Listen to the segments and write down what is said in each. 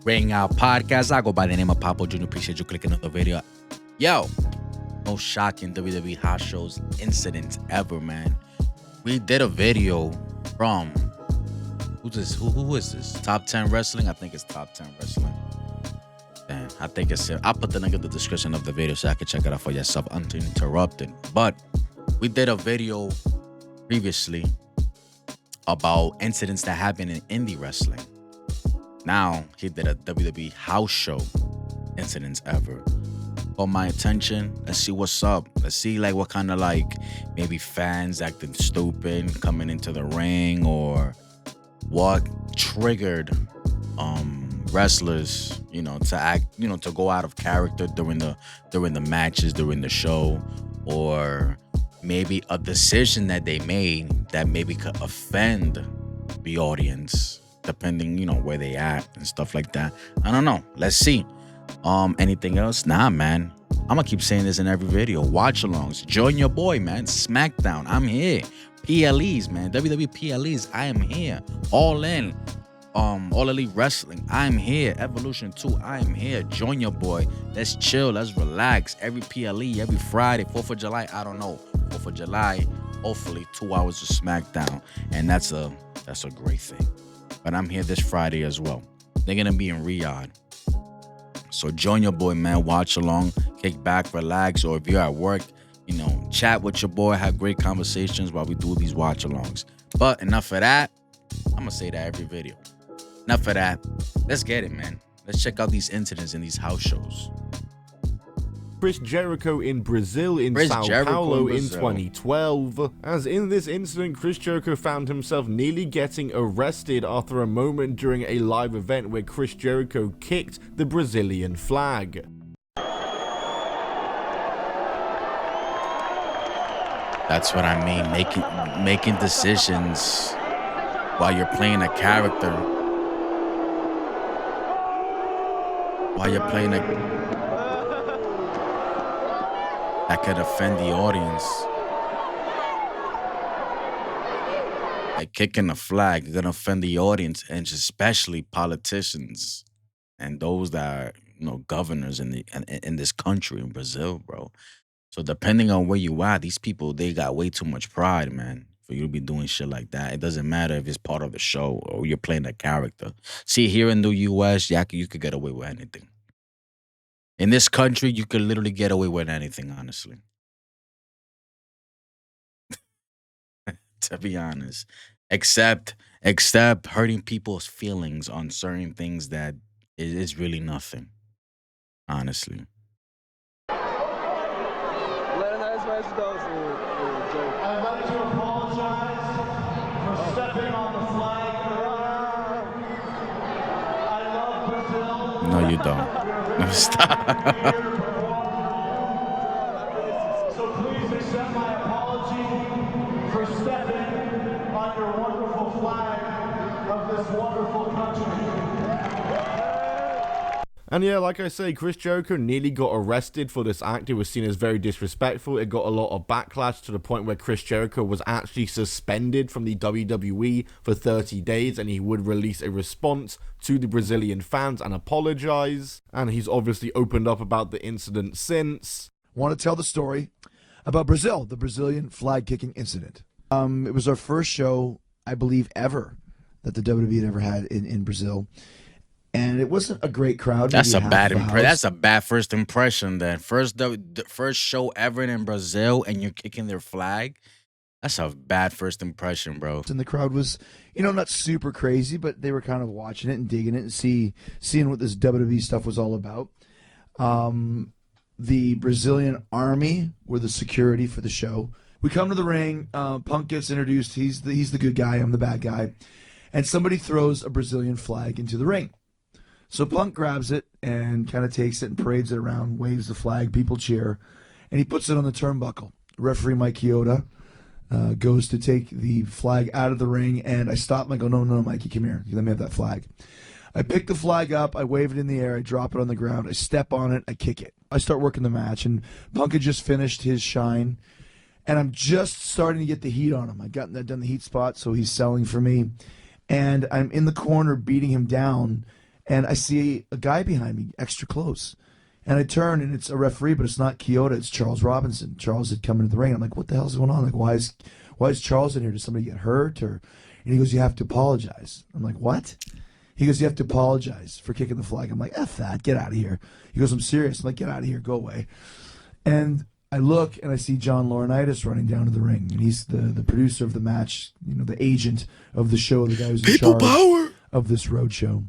Ring Out Podcast. I go by the name of Papo Jr. Appreciate you clicking on the video. Yo, most shocking WWE house shows incidents ever, man. We did a video from who is this? Top 10 Wrestling? I think it's Top 10 Wrestling. Damn, I think it's I'll put the link in the description of the video so I can check it out for yourself uninterrupted. But we did a video previously about incidents that happen in indie wrestling. Now he did a WWE house show incidents ever. Caught my attention. Let's see what's up. Let's see like what kind of like maybe fans acting stupid coming into the ring, or what triggered wrestlers, to act, to go out of character during the matches, during the show, or maybe a decision that they made that maybe could offend the audience, depending, where they at and stuff like that. I don't know. Let's see. Anything else? Nah, man. I'm gonna keep saying this in every video. Watch alongs. Join your boy, man. SmackDown. I'm here. PLEs, man. WWE PLEs. I am here. All in. All Elite Wrestling. I'm here. Evolution 2. I am here. Join your boy. Let's chill. Let's relax. Every PLE, every Friday, 4th of July. I don't know. 4th of July. Hopefully 2 hours of SmackDown. And that's a great thing. But I'm here this Friday as well. They're gonna be in Riyadh. So join your boy, man. Watch along, kick back, relax, or if you're at work, chat with your boy, have great conversations while we do these watch alongs. But enough of that. I'm gonna say that every video. Enough of that. Let's get it, man. Let's check out these incidents in these house shows. Chris Jericho in Brazil in Sao Paulo in 2012. As in this incident, Chris Jericho found himself nearly getting arrested after a moment during a live event where Chris Jericho kicked the Brazilian flag. That's what I mean, making decisions while you're playing a character. While you're playing that could offend the audience. Like kicking a flag is gonna offend the audience, and especially politicians and those that are, governors in this country, in Brazil, bro. So depending on where you are, these people, they got way too much pride, man, for you to be doing shit like that. It doesn't matter if it's part of the show or you're playing a character. See, here in the US, you could get away with anything. In this country, you could literally get away with anything, honestly. To be honest. Except hurting people's feelings on certain things that is really nothing. Honestly. I'd like to apologize for stepping on the flag. I love Brazil. No, you don't. No, stop. So please accept my apology for stepping on your wonderful flag of this wonderful country. And yeah, like I say, Chris Jericho nearly got arrested for this act. It was seen as very disrespectful. It got a lot of backlash to the point where Chris Jericho was actually suspended from the WWE for 30 days, and he would release a response to the Brazilian fans and apologize. And he's obviously opened up about the incident since. I want to tell the story about Brazil, the Brazilian flag kicking incident. It was our first show, I believe, ever that the WWE had ever had in Brazil. And it wasn't a great crowd. That's a bad impression. That's a bad first impression. Then the first show ever in Brazil, and you're kicking their flag. That's a bad first impression, bro. And the crowd was, not super crazy, but they were kind of watching it and digging it and seeing what this WWE stuff was all about. The Brazilian army were the security for the show. We come to the ring. Punk gets introduced. He's the good guy. I'm the bad guy. And somebody throws a Brazilian flag into the ring. So Punk grabs it and kind of takes it and parades it around, waves the flag, people cheer, and he puts it on the turnbuckle. Referee Mike Chioda goes to take the flag out of the ring, and I stop him. I go, no, Mikey, come here. Let me have that flag. I pick the flag up, I wave it in the air, I drop it on the ground, I step on it, I kick it. I start working the match, and Punk had just finished his shine, and I'm just starting to get the heat on him. I've done the heat spot, so he's selling for me, and I'm in the corner beating him down. and I see a guy behind me, extra close. And I turn, and it's a referee, but it's not Kyoto. It's Charles Robinson. Charles had come into the ring. I'm like, what the hell's going on? Like, why is Charles in here? Did somebody get hurt? And he goes, you have to apologize. I'm like, what? He goes, you have to apologize for kicking the flag. I'm like, F that. Get out of here. He goes, I'm serious. I'm like, get out of here. Go away. And I look, and I see John Laurinaitis running down to the ring. And he's the producer of the match, the agent of the show, the guy who's in charge of this road show.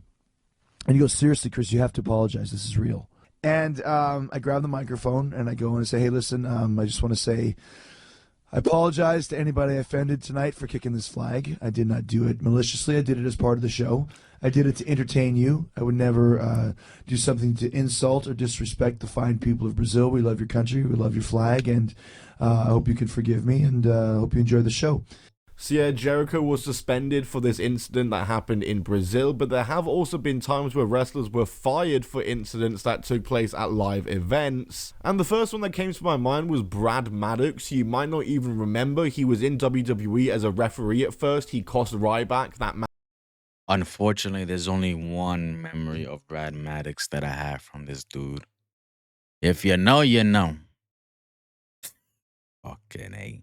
And he goes, seriously, Chris, you have to apologize. This is real. And I grab the microphone, and I go in and say, hey, listen, I just want to say I apologize to anybody I offended tonight for kicking this flag. I did not do it maliciously. I did it as part of the show. I did it to entertain you. I would never do something to insult or disrespect the fine people of Brazil. We love your country. We love your flag, and I hope you can forgive me, and I hope you enjoy the show. So yeah, Jericho was suspended for this incident that happened in Brazil, but there have also been times where wrestlers were fired for incidents that took place at live events. And the first one that came to my mind was Brad Maddox. You might not even remember, he was in WWE as a referee at first. He cost Ryback that match. Unfortunately, there's only one memory of Brad Maddox that I have from this dude. If you know, you know. Fucking A.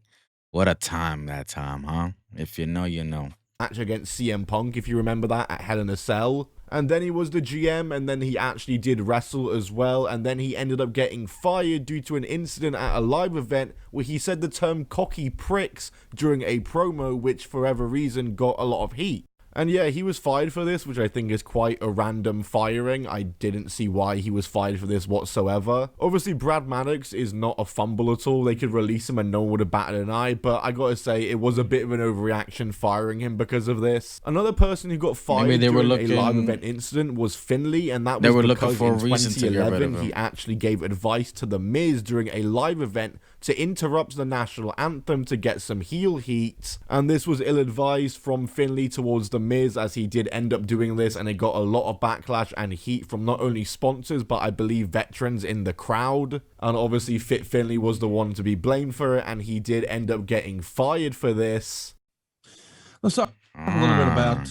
What a time that time, huh? If you know, you know. Match against CM Punk, if you remember that, at Hell in a Cell. And then he was the GM, and then he actually did wrestle as well, and then he ended up getting fired due to an incident at a live event where he said the term cocky pricks during a promo, which for whatever reason got a lot of heat. And yeah, he was fired for this, which I think is quite a random firing. I didn't see why he was fired for this whatsoever. Obviously, Brad Maddox is not a fumble at all. They could release him and no one would have batted an eye, but I gotta say, it was a bit of an overreaction firing him because of this. Another person who got fired during a live event incident was Finlay, and that was because in 2011 he actually gave advice to The Miz during a live event to interrupt the national anthem to get some heel heat, and this was ill-advised from Finlay towards The Miz, as he did end up doing this, and it got a lot of backlash and heat from not only sponsors but I believe veterans in the crowd. And obviously Fit Finlay was the one to be blamed for it, and he did end up getting fired for this. Let's talk a little bit about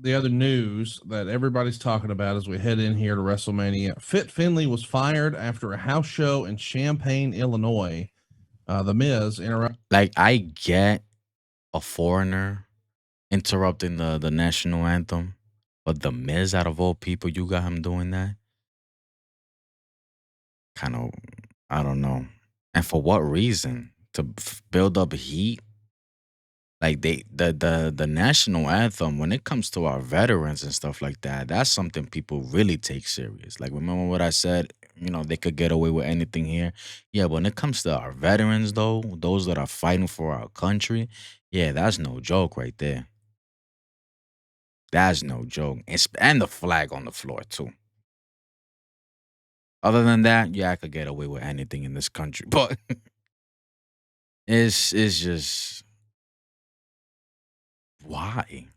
the other news that everybody's talking about as we head in here to WrestleMania. Fit Finlay was fired after a house show in Champaign, Illinois. The Miz interrupted. Like, I get a foreigner interrupting the national anthem, but The Miz, out of all people, you got him doing that? Kind of, I don't know. And for what reason? To build up heat? Like, the national anthem, when it comes to our veterans and stuff like that, that's something people really take serious. Like, remember what I said? They could get away with anything here. Yeah, but when it comes to our veterans, though, those that are fighting for our country, yeah, that's no joke right there. That's no joke. And the flag on the floor, too. Other than that, yeah, I could get away with anything in this country. But it's just... Why?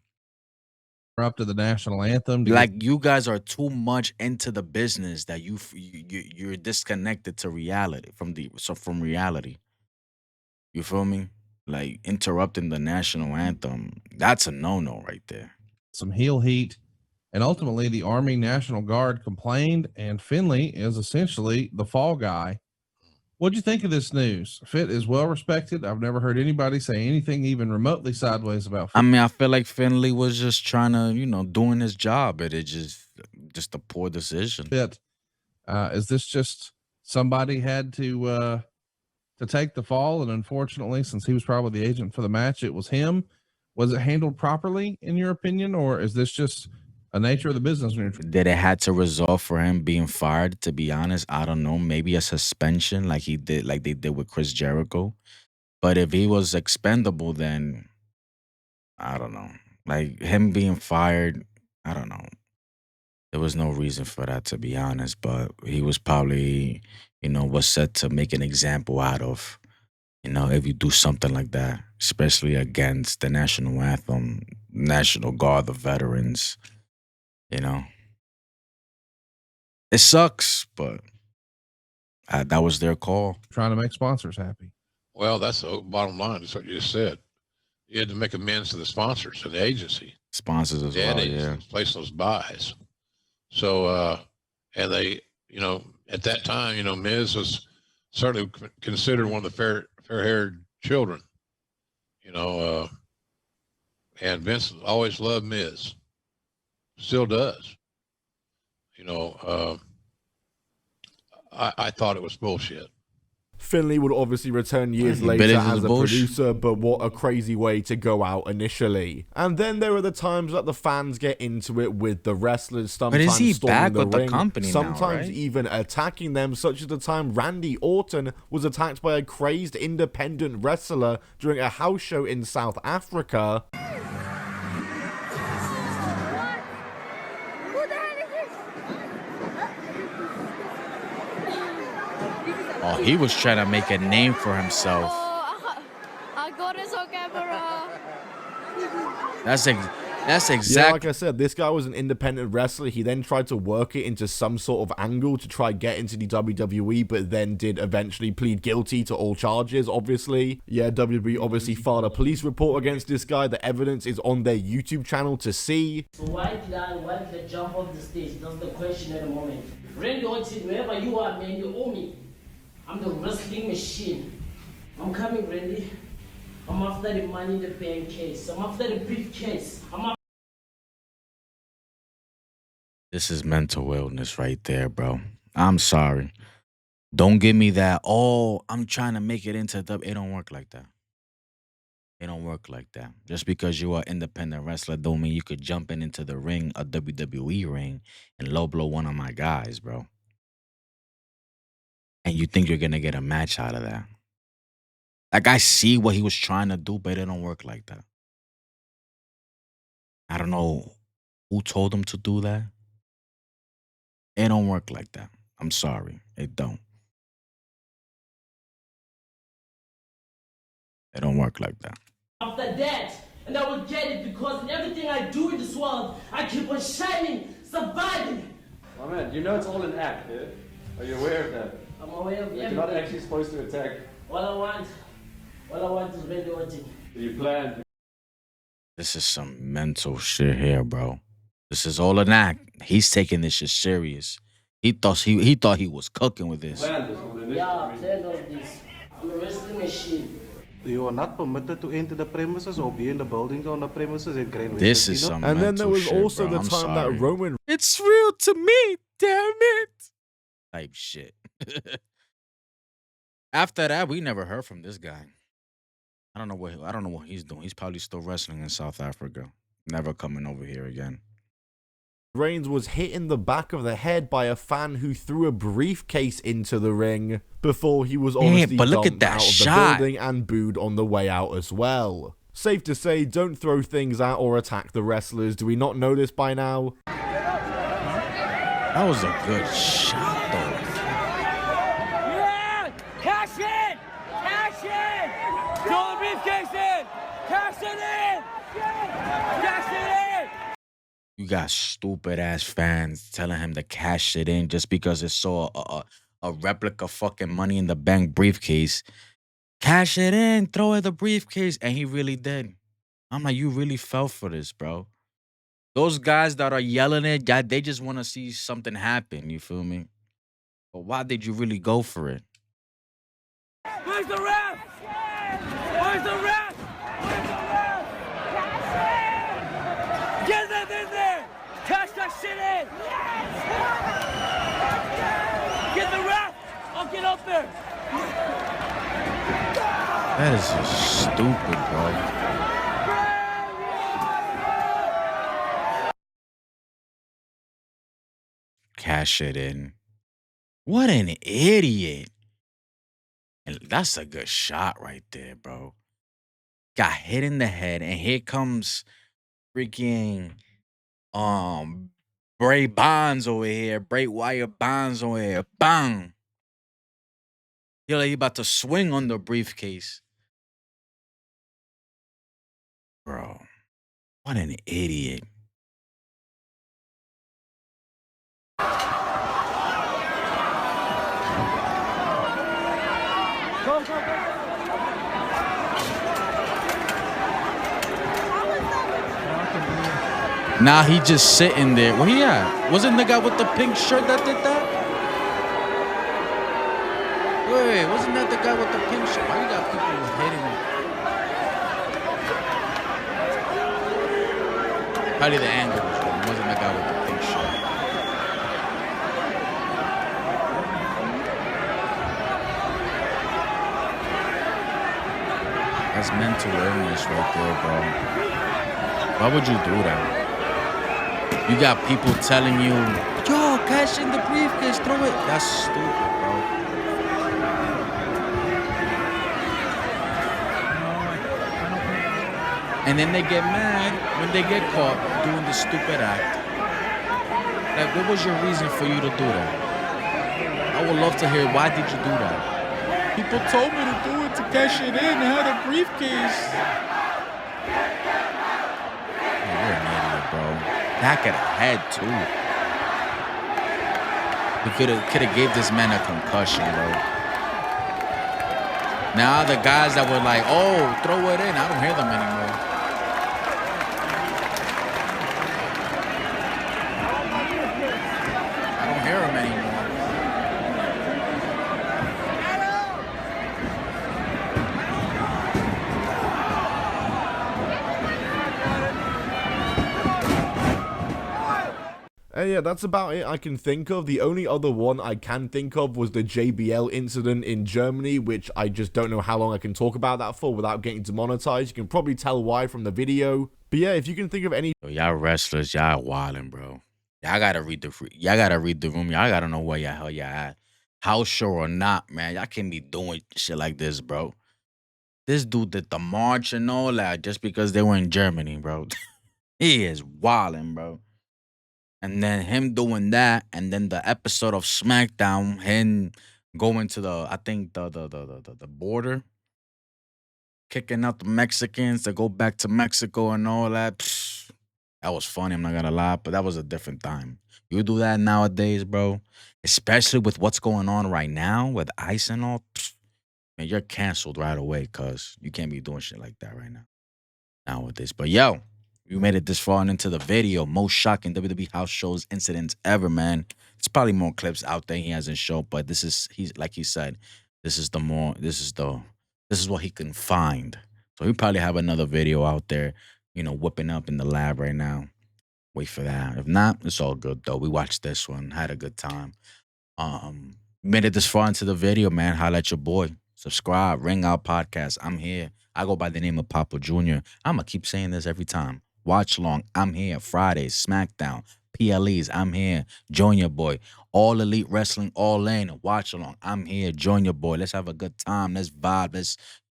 Up to the national anthem. Like, you guys are too much into the business that you're disconnected to reality from reality. You feel me? Like, interrupting the national anthem, that's a no-no right there. Some heel heat, and ultimately the Army National Guard complained, and Finlay is essentially the fall guy. What'd you think of this news? Fit is well respected. I've never heard anybody say anything even remotely sideways about Fit. I mean, I feel like Finlay was just trying to, doing his job, but it just a poor decision. Fit, is this just somebody had to take the fall, and unfortunately, since he was probably the agent for the match, it was him? Was it handled properly, in your opinion, or is this just a nature of the business? Did it had to resolve for him being fired? To be honest, I don't know. Maybe a suspension, like they did with Chris Jericho. But if he was expendable, then I don't know. Like, him being fired, I don't know. There was no reason for that, to be honest. But he was probably, was set to make an example out of. If you do something like that, especially against the national anthem, National Guard, the veterans. It sucks, but that was their call. Trying to make sponsors happy. Well, that's the bottom line. That's what you just said. You had to make amends to the sponsors and the agency. Sponsors as well, yeah. Place those buys. So, and they, at that time, Miz was certainly considered one of the fair-haired children, and Vince always loved Miz, still does. I thought it was bullshit. Finley would obviously return years He bit later into as the a bush. producer, but what a crazy way to go out initially. And then there are the times that the fans get into it with the wrestlers, sometimes is he storming back the with the ring, company now, sometimes right? even attacking them, such as the time Randy Orton was attacked by a crazed independent wrestler during a house show in South Africa. Oh, he was trying to make a name for himself. I got it on camera. That's Yeah, exactly. like I said, this guy was an independent wrestler. He then tried to work it into some sort of angle to try get into the WWE, but then did eventually plead guilty to all charges, obviously. Yeah, WWE obviously filed a police report against this guy. The evidence is on their YouTube channel to see. So why did I jump off the stage? That's the question at the moment. Randy Orton, wherever you are, man, you owe me. I'm the wrestling machine. I'm coming, Randy. I'm after the money in the bank case. I'm after the briefcase. This is mental illness right there, bro. I'm sorry. Don't give me that. Oh, I'm trying to make it into the. It don't work like that. It don't work like that. Just because you are an independent wrestler don't mean you could jump into the ring, a WWE ring, and low blow one of my guys, bro. And you think you're gonna get a match out of that. Like, I see what he was trying to do, but it don't work like that. I don't know who told him to do that. It don't work like that. I'm sorry. It don't. It don't work like that. After that, and I will get it because in everything I do in this world, I keep on shining, surviving. My man, you know it's all an act, yeah? Are you aware of that? I'm aware of You're everything. not actually supposed to attack. All I want is Randy Orton. You plan. This is some mental shit here, bro. This is all an act. He's taking this shit serious. He thought he was cooking with this. Plan this all in Yeah, plan all this. I'm a wrestling machine. You are not permitted to enter the premises or be in the building on the premises at Grand West This is Casino. some And then there mental was shit, also bro. the I'm time sorry. that Roman It's real to me, damn it. Type shit. After that, we never heard from this guy. I don't know what he's doing. He's probably still wrestling in South Africa. Never coming over here again. Reigns was hit in the back of the head by a fan who threw a briefcase into the ring before he was obviously but look at dumped that out of shot. the building and booed on the way out as well. Safe to say, don't throw things out or attack the wrestlers. Do we not know this by now? That was a good shot, though. Yeah! Cash in! Cash in! Throw the briefcase in! Cash it in! Cash it in! You got stupid ass fans telling him to cash it in just because it's so a replica fucking Money in the Bank briefcase. Cash it in, throw it the briefcase, and he really did. I'm like, you really fell for this, bro. Those guys that are yelling it, they just want to see something happen. You feel me? But why did you really go for it? Where's the ref? Where's the ref? Where's the ref? Get them in there! Cash that shit in! Get the ref! I'll get up there! That is just stupid, bro. Cash it in. What an idiot. And that's a good shot right there, bro. Got hit in the head, and here comes freaking Bray Bonds over here. Bray Wyatt Bonds over here. Bang. You're like, he about to swing on the briefcase. Bro, what an idiot. Nah, he just sitting there. Where he at? Wasn't the guy with the pink shirt that did that? Wait, wasn't that the guy with the pink shirt? Why you got people hitting him? Probably the angle was wrong. It wasn't the guy with the pink shirt. That's mental illness right there, bro. Why would you do that? You got people telling you, yo, cash in the briefcase, throw it. That's stupid, bro. And then they get mad when they get caught doing the stupid act. Like, what was your reason for you to do that? I would love to hear, why did you do that? People told me to do it to cash it in. I had a briefcase. Man, you're an idiot, bro. Back of the head, too. We could have gave this man a concussion, bro. Now the guys that were like, oh, throw it in, I don't hear them anymore. I don't hear them anymore. Yeah, that's about it I can think of. The only other one I can think of was the JBL incident in Germany, which I just don't know how long I can talk about that for without getting demonetized. You can probably tell why from the video. But yeah, if you can think of any... Yo, y'all wrestlers, y'all wildin', bro. Y'all gotta read the room. Y'all gotta know where y'all hell y'all at. House show or not, man. Y'all can't be doing shit like this, bro. This dude did the march and all that just because they were in Germany, bro. He is wildin', bro. And then him doing that, and then the episode of SmackDown, him going to the border, kicking out the Mexicans to go back to Mexico and all that. Psh, that was funny, I'm not gonna lie, but that was a different time. You do that nowadays, bro, especially with what's going on right now with ICE and all, psh, man, you're canceled right away because you can't be doing shit like that right nowadays. But yo, you made it this far into the video. Most shocking WWE house shows incidents ever, man. There's probably more clips out there he hasn't shown, but he's like he said, this is what he can find. So he probably have another video out there, whipping up in the lab right now. Wait for that. If not, it's all good though. We watched this one, had a good time. Made it this far into the video, man. Holla at your boy. Subscribe, Ring Out Podcast. I'm here. I go by the name of Papa Jr. I'm gonna keep saying this every time. Watch along. I'm here. Fridays, SmackDown, PLEs. I'm here. Join your boy. All Elite Wrestling, all in. Watch along. I'm here. Join your boy. Let's have a good time. Let's vibe.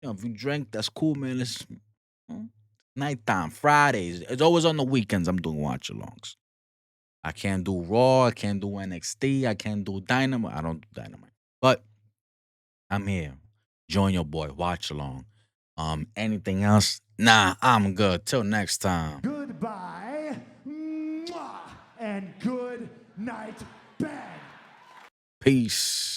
If you drink, that's cool, man. Let's nighttime, Fridays. It's always on the weekends. I'm doing watch alongs. I can't do Raw. I can't do NXT. I can't do Dynamite. I don't do Dynamite. But I'm here. Join your boy. Watch along. Anything else? Nah, I'm good. Till next time. Goodbye. Mwah, and good night, bang. Peace.